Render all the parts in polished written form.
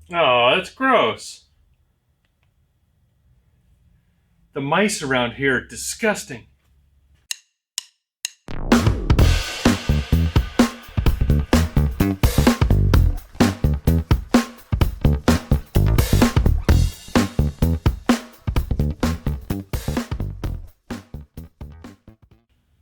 Oh, that's gross. The mice around here are disgusting.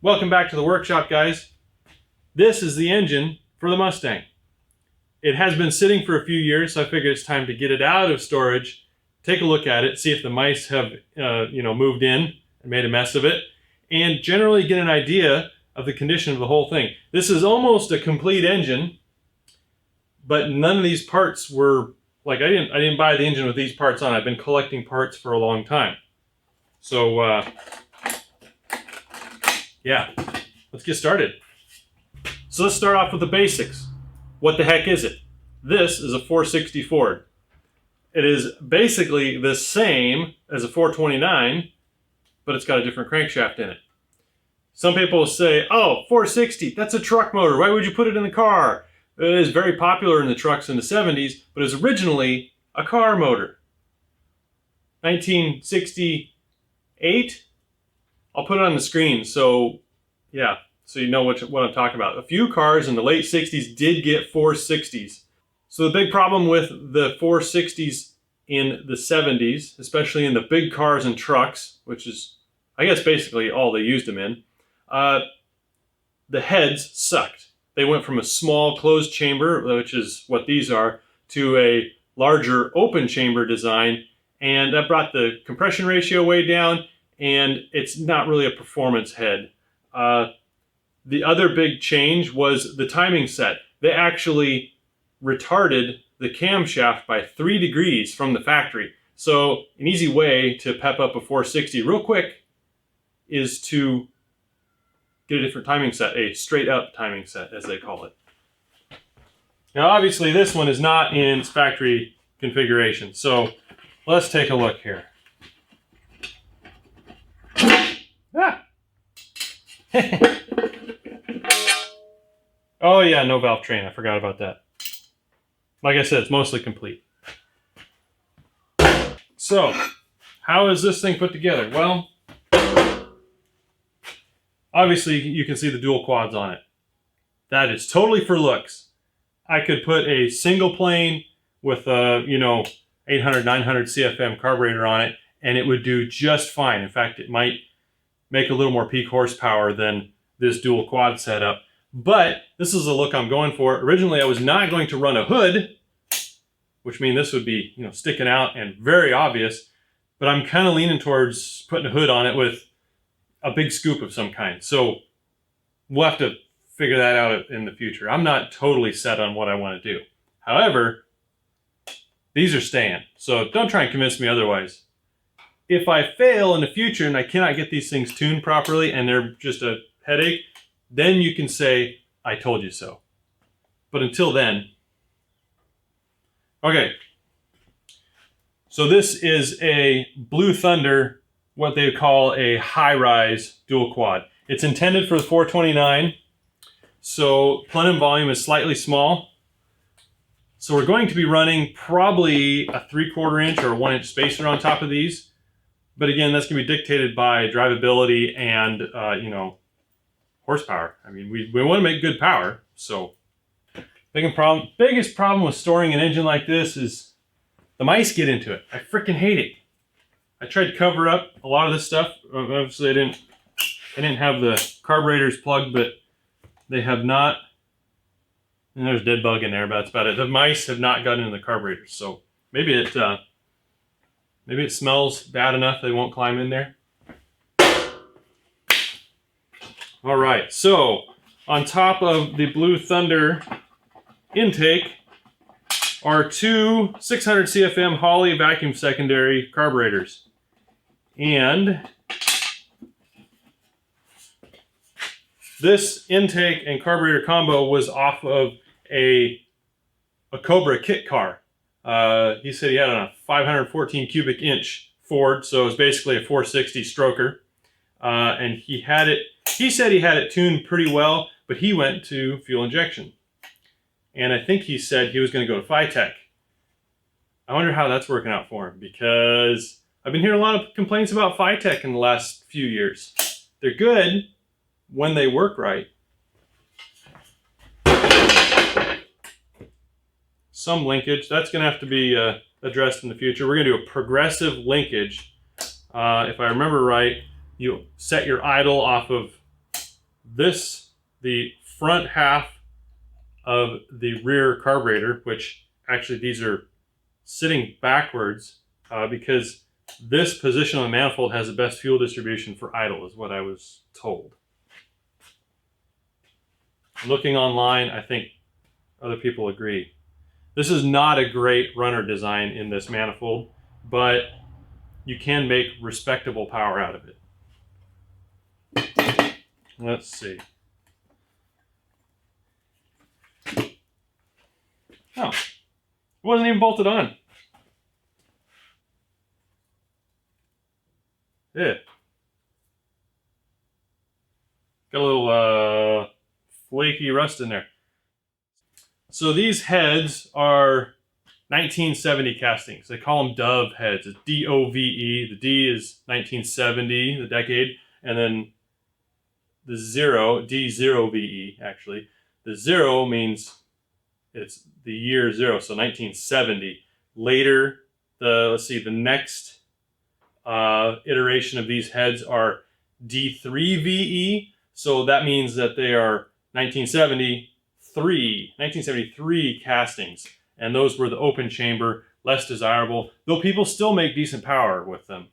Welcome back to the workshop, guys. This is the engine for the Mustang. It has been sitting for a few years, so I figured it's time to get it out of storage, take a look at it, see if the mice have moved in and made a mess of it, and generally get an idea of the condition of the whole thing. This is almost a complete engine, but none of these parts were, I didn't buy the engine with these parts on. I've been collecting parts for a long time. So, yeah, let's get started. So let's start off with the basics. What the heck is it? This is a 460 Ford. It is basically the same as a 429, but it's got a different crankshaft in it. Some people say, oh, 460, that's a truck motor. Why would you put it in the car? It is very popular in the trucks in the 70s, but it was originally a car motor. 1968. I'll put it on the screen so you know what I'm talking about. A few cars in the late 60s did get 460s. So the big problem with the 460s in the 70s, especially in the big cars and trucks, which is, I guess, basically all they used them in, the heads sucked. They went from a small closed chamber, which is what these are, to a larger open chamber design, and that brought the compression ratio way down, and it's not really a performance head. The other big change was the timing set. They actually retarded the camshaft by 3 degrees from the factory. So an easy way to pep up a 460 real quick is to get a different timing set, a straight up timing set, as they call it. Now, obviously, this one is not in its factory configuration. So let's take a look here. Ah! Oh yeah, no valve train. I forgot about that. Like I said, it's mostly complete. So, how is this thing put together? Well, obviously you can see the dual quads on it. That is totally for looks. I could put a single plane with a 800, 900 CFM carburetor on it, and it would do just fine. In fact, it might make a little more peak horsepower than this dual quad setup. But this is the look I'm going for. Originally, I was not going to run a hood, which means this would be sticking out and very obvious. But I'm kind of leaning towards putting a hood on it with a big scoop of some kind. So we'll have to figure that out in the future. I'm not totally set on what I want to do. However, these are staying. So don't try and convince me otherwise. If I fail in the future and I cannot get these things tuned properly and they're just a headache, then you can say, I told you so. But until then, okay. So this is a Blue Thunder, what they call a high-rise dual quad. It's intended for the 429, so plenum volume is slightly small. So we're going to be running probably a 3/4 inch or a 1 inch spacer on top of these. But again, that's going to be dictated by drivability and, horsepower. I mean, we want to make good power. So biggest problem with storing an engine like this is the mice get into it. I freaking hate it. I tried to cover up a lot of this stuff. Obviously, I didn't have the carburetors plugged, but they have not. And there's a dead bug in there, but that's about it. The mice have not gotten into the carburetors, so maybe it smells bad enough they won't climb in there. All right, so on top of the Blue Thunder intake are two 600 CFM Holley vacuum secondary carburetors. And this intake and carburetor combo was off of a Cobra kit car. He said he had a 514 cubic inch Ford, so it was basically a 460 stroker. And he said he had it tuned pretty well, but he went to fuel injection. And I think he said he was going to go to Phytech. I wonder how that's working out for him, because I've been hearing a lot of complaints about Phytech in the last few years. They're good when they work right. Some linkage, that's going to have to be addressed in the future. We're going to do a progressive linkage. If I remember right, you set your idle off of this, the front half of the rear carburetor, which actually these are sitting backwards because this position on the manifold has the best fuel distribution for idle, is what I was told. Looking online, I think other people agree. This is not a great runner design in this manifold, but you can make respectable power out of it. Let's see. Oh, it wasn't even bolted on. Yeah. Got a little flaky rust in there. So these heads are 1970 castings. They call them Dove heads. It's D-O-V-E. The D is 1970, the decade, and then the zero, D-0-V-E, actually. The zero means it's the year zero, so 1970. Later, the next iteration of these heads are D3VE, so that means that they are 1973 castings, and those were the open chamber, less desirable, though people still make decent power with them.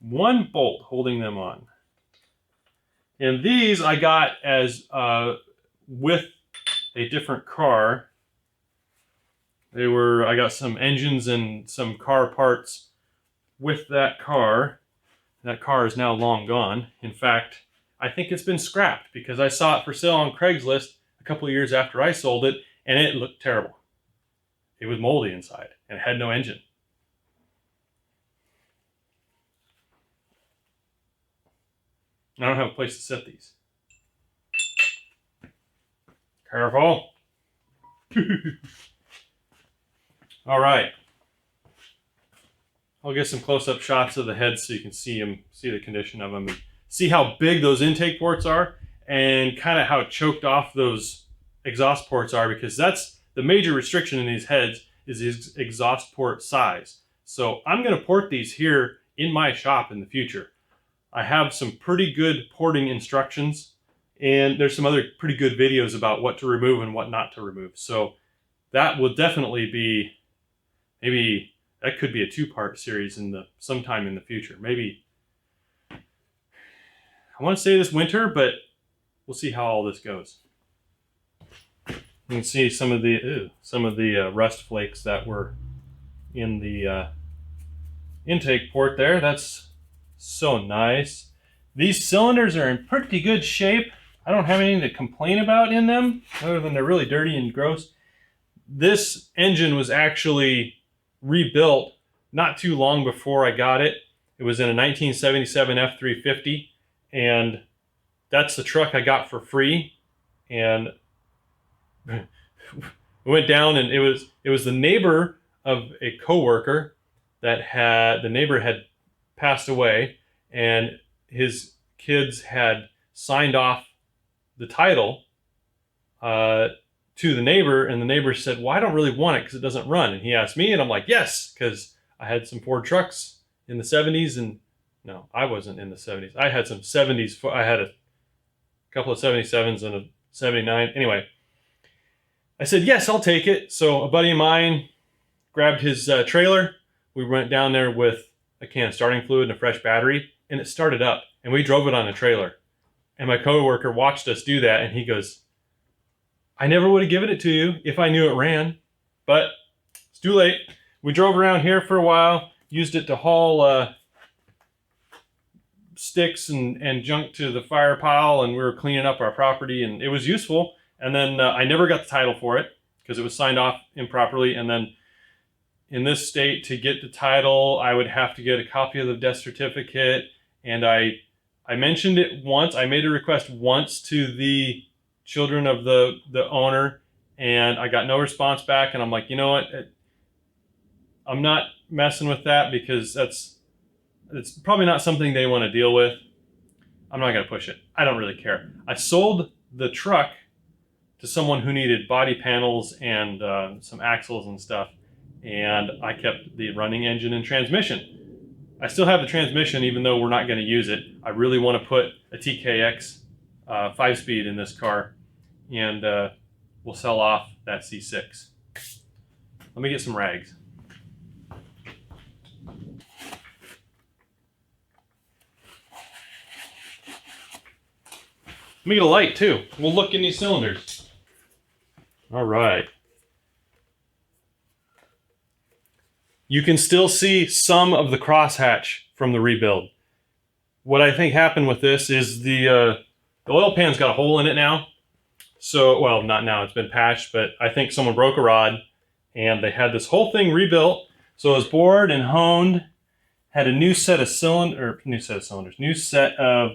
One bolt holding them on. And these I got as with a different car. I got some engines and some car parts with that car. That car is now long gone. In fact, I think it's been scrapped because I saw it for sale on Craigslist a couple of years after I sold it, and it looked terrible. It was moldy inside and it had no engine. I don't have a place to set these. Careful. All right. I'll get some close-up shots of the heads so you can see them, see the condition of them, and see how big those intake ports are, and kind of how choked off those exhaust ports are, because that's the major restriction in these heads is the exhaust port size. So I'm going to port these here in my shop in the future. I have some pretty good porting instructions, and there's some other pretty good videos about what to remove and what not to remove. So that will definitely be, maybe that could be a 2-part series sometime in the future. Maybe, I want to say this winter, but we'll see how all this goes. You can see some of the rust flakes that were in the intake port there. That's so nice. These cylinders are in pretty good shape. I don't have anything to complain about in them, other than they're really dirty and gross. This engine was actually rebuilt not too long before I got it. It was in a 1977 F350, and that's the truck I got for free. And we went down, and it was the neighbor of a coworker that the neighbor had passed away, and his kids had signed off the title to the neighbor, and the neighbor said, well, I don't really want it because it doesn't run. And he asked me, and I'm like, yes, because I had some Ford trucks in the 70s, and no, I wasn't in the 70s. I had some 70s. I had a couple of 77s and a 79. Anyway, I said, yes, I'll take it. So a buddy of mine grabbed his trailer. We went down there with a can of starting fluid and a fresh battery, and it started up, and we drove it on a trailer. And my coworker watched us do that, and he goes, I never would have given it to you if I knew it ran, but it's too late. We drove around here for a while, used it to haul sticks and junk to the fire pile, and we were cleaning up our property, and it was useful. And then I never got the title for it because it was signed off improperly. And then in this state, to get the title, I would have to get a copy of the death certificate. And I mentioned it once. I made a request once to the children of the owner, and I got no response back. And I'm like, you know what? I'm not messing with that because it's probably not something they want to deal with. I'm not going to push it. I don't really care. I sold the truck to someone who needed body panels and some axles and stuff, and I kept the running engine and transmission. I still have the transmission even though we're not going to use it. I really want to put a TKX 5-speed in this car, and we'll sell off that C6. Let me get some rags. Let me get a light too. We'll look in these cylinders. All right. You can still see some of the crosshatch from the rebuild. What I think happened with this is the oil pan's got a hole in it now. So, well, not now, it's been patched, but I think someone broke a rod and they had this whole thing rebuilt. So it was bored and honed, had a new set of cylinders, new set of,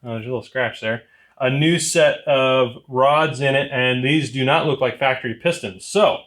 oh, there's a little scratch there. A new set of rods in it, and these do not look like factory pistons. So,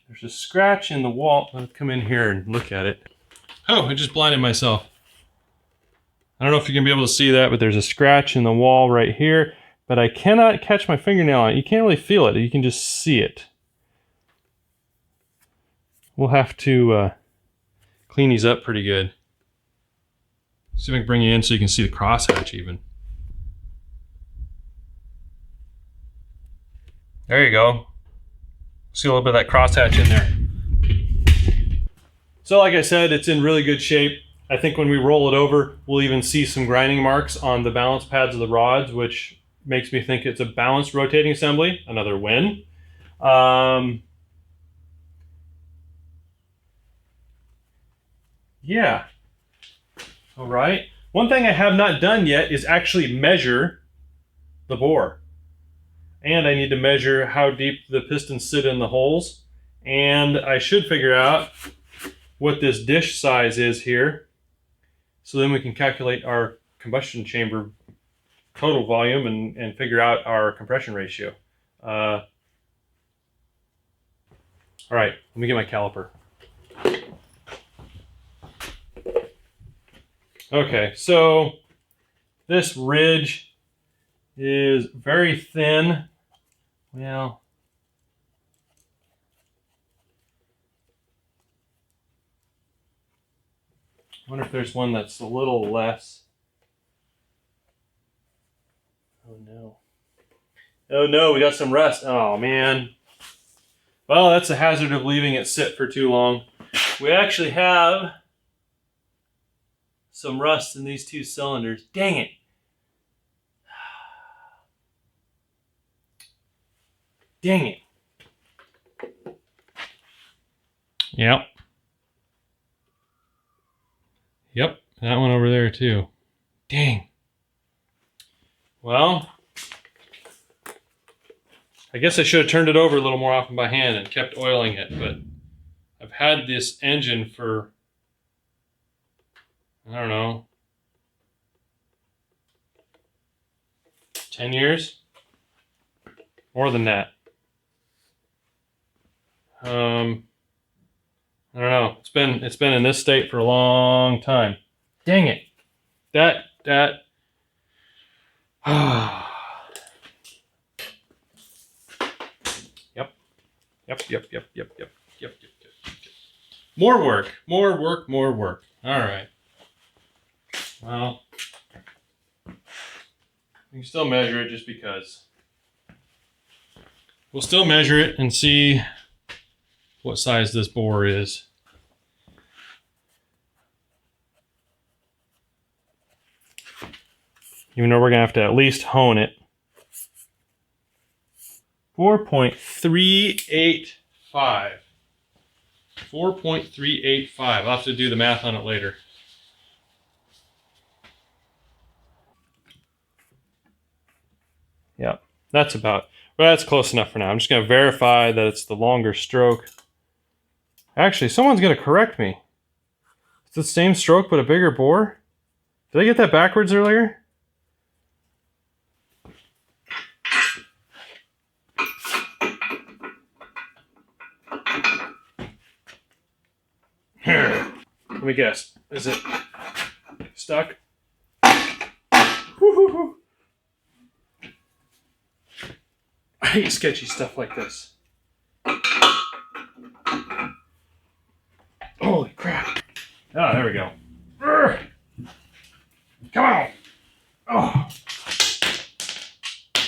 there's a scratch in the wall. Let's come in here and look at it. Oh, I just blinded myself. I don't know if you're going to be able to see that, but there's a scratch in the wall right here. But I cannot catch my fingernail on it. You can't really feel it. You can just see it. We'll have to clean these up pretty good. See if I can bring you in so you can see the crosshatch even. There you go. See a little bit of that crosshatch in there. So like I said, it's in really good shape. I think when we roll it over, we'll even see some grinding marks on the balance pads of the rods, which makes me think it's a balanced rotating assembly. Another win. Yeah. All right. One thing I have not done yet is actually measure the bore. And I need to measure how deep the pistons sit in the holes. And I should figure out what this dish size is here. So then we can calculate our combustion chamber total volume and figure out our compression ratio. All right, let me get my caliper. Okay, so this ridge is very thin. Well, I wonder if there's one that's a little less. Oh no. Oh no, we got some rust. Oh man. Well, that's the hazard of leaving it sit for too long. We actually have some rust in these two cylinders. Dang it. Dang it. Yep. Yep, that one over there too. Dang. Well, I guess I should have turned it over a little more often by hand and kept oiling it, but I've had this engine for, I don't know, 10 years? More than that. I don't know. It's been in this state for a long time. Dang it. That Yep. More work. All right. Well, we can still measure it just because. We'll still measure it and see what size this bore is. Even though we're going to have to at least hone it. 4.385. 4.385. I'll have to do the math on it later. Yeah, that's about, well, that's close enough for now. I'm just going to verify that it's the longer stroke. Actually, someone's going to correct me. It's the same stroke but a bigger bore? Did I get that backwards earlier? me guess. Is it stuck? Woo-hoo-hoo. I hate sketchy stuff like this. Holy crap. Oh, there we go. Urgh. Come on. Oh.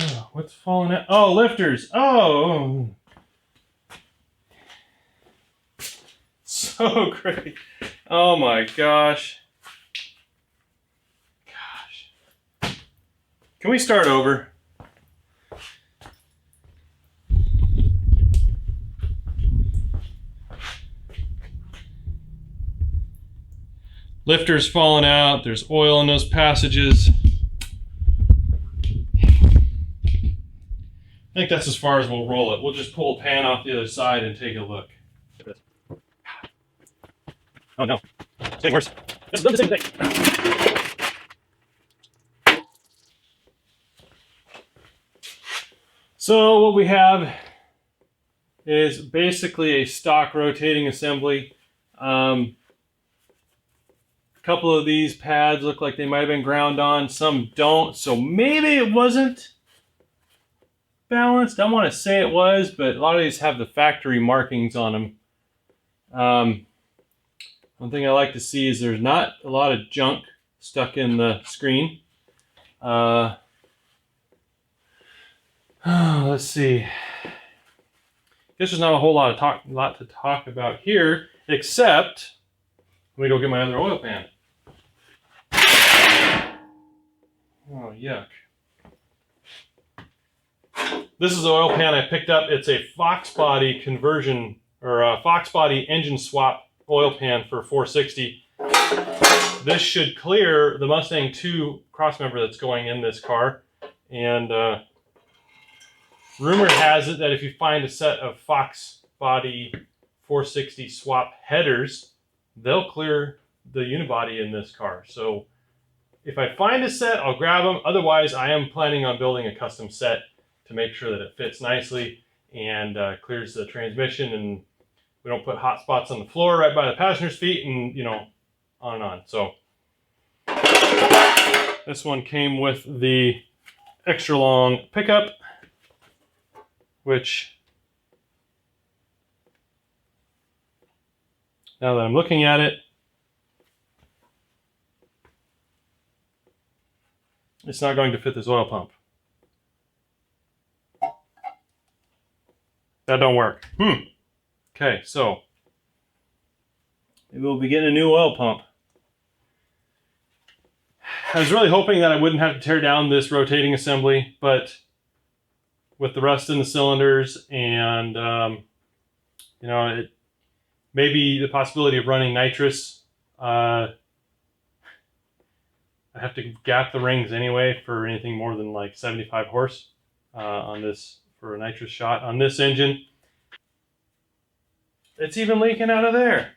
Oh, what's falling out? Oh, lifters. Oh. So great. Oh my gosh. Gosh. Can we start over? Lifters falling out. There's oil in those passages. I think that's as far as we'll roll it. We'll just pull a pan off the other side and take a look. Oh no, it's getting worse. It's done the same thing. So what we have is basically a stock rotating assembly. A couple of these pads look like they might have been ground on. Some don't. So maybe it wasn't balanced. I want to say it was, but a lot of these have the factory markings on them. One thing I like to see is there's not a lot of junk stuck in the screen. Let's see. I guess there's not a whole lot to talk about here, except let me go get my other oil pan. Oh, yuck. This is the oil pan I picked up. It's a Fox body conversion, or a Fox body engine swap oil pan for 460. This should clear the Mustang 2 crossmember that's going in this car. And rumor has it that if you find a set of Fox body 460 swap headers, they'll clear the unibody in this car. So if I find a set, I'll grab them. Otherwise, I am planning on building a custom set to make sure that it fits nicely and clears the transmission, and we don't put hot spots on the floor right by the passenger's feet, and on and on. So this one came with the extra long pickup, which now that I'm looking at it, it's not going to fit this oil pump. That don't work. Okay, so maybe we'll be getting a new oil pump. I was really hoping that I wouldn't have to tear down this rotating assembly, but with the rust in the cylinders and it maybe the possibility of running nitrous, I have to gap the rings anyway for anything more than like 75 horse on this for a nitrous shot on this engine. It's even leaking out of there.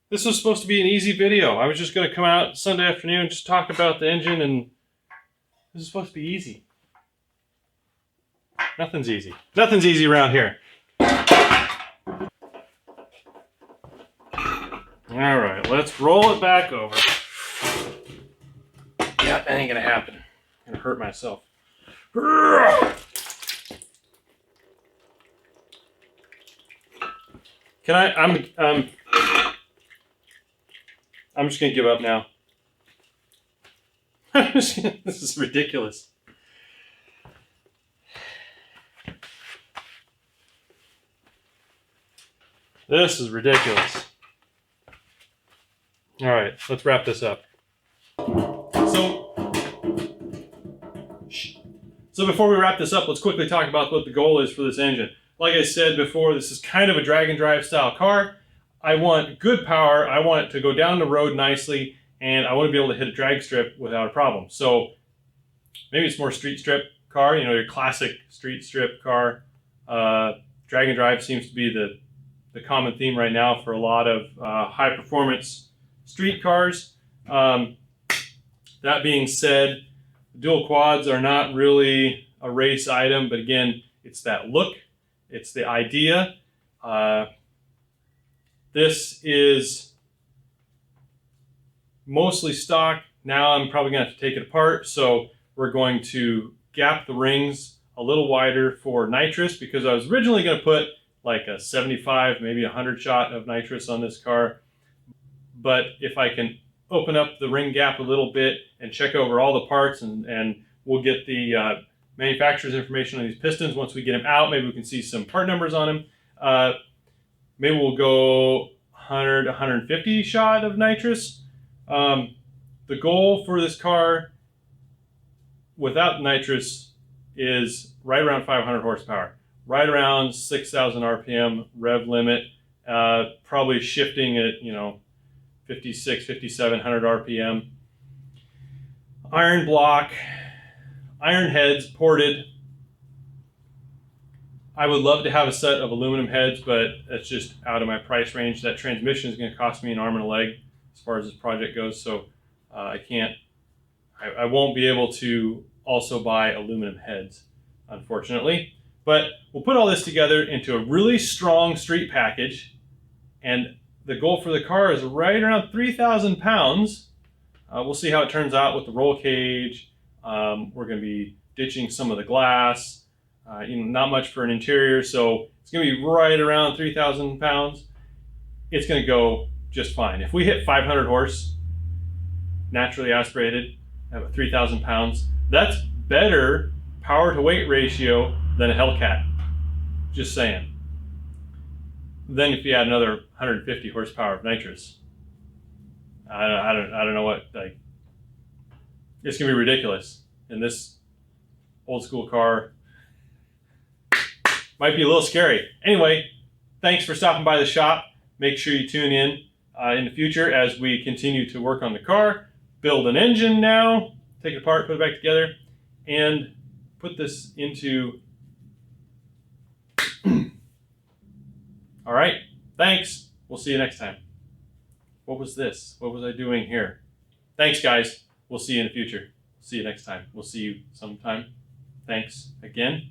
This was supposed to be an easy video. I was just going to come out Sunday afternoon and just talk about the engine, and this is supposed to be easy. Nothing's easy. Nothing's easy around here. All right, let's roll it back over. Yeah, that ain't gonna happen. I'm gonna hurt myself. Can I? I'm just gonna give up now. This is ridiculous. This is ridiculous. All right, let's wrap this up. So before we wrap this up, let's quickly talk about what the goal is for this engine. Like I said before, this is kind of a drag and drive style car. I want good power. I want it to go down the road nicely, and I want to be able to hit a drag strip without a problem. So maybe it's more street strip car, your classic street strip car. Drag and drive seems to be the common theme right now for a lot of high performance street cars. That being said, dual quads are not really a race item, but again, it's that look, it's the idea. This is mostly stock. Now I'm probably gonna have to take it apart. So we're going to gap the rings a little wider for nitrous, because I was originally gonna put like a 75, maybe 100 shot of nitrous on this car. But if I can open up the ring gap a little bit and check over all the parts, and we'll get the manufacturer's information on these pistons once we get them out. Maybe we can see some part numbers on them. Maybe we'll go 100, 150 shot of nitrous. The goal for this car without nitrous is right around 500 horsepower, right around 6,000 RPM rev limit, probably shifting at 56, 5700 RPM. Iron block, iron heads ported. I would love to have a set of aluminum heads, but that's just out of my price range. That transmission is going to cost me an arm and a leg as far as this project goes, so I won't be able to also buy aluminum heads, unfortunately. But we'll put all this together into a really strong street package, and the goal for the car is right around 3,000 pounds. We'll see how it turns out with the roll cage. We're going to be ditching some of the glass. Not much for an interior, so it's going to be right around 3,000 pounds. It's going to go just fine. If we hit 500 horse, naturally aspirated, at 3,000 pounds, that's better power to weight ratio than a Hellcat. Just saying. Then if you add another 150 horsepower of nitrous, I don't know what, like, it's gonna be ridiculous. And this old school car might be a little scary. Anyway, thanks for stopping by the shop. Make sure you tune in the future as we continue to work on the car, build an engine now, take it apart, put it back together, and put this into. All right, thanks. We'll see you next time. What was this? What was I doing here? Thanks, guys. We'll see you in the future. See you next time. We'll see you sometime. Thanks again.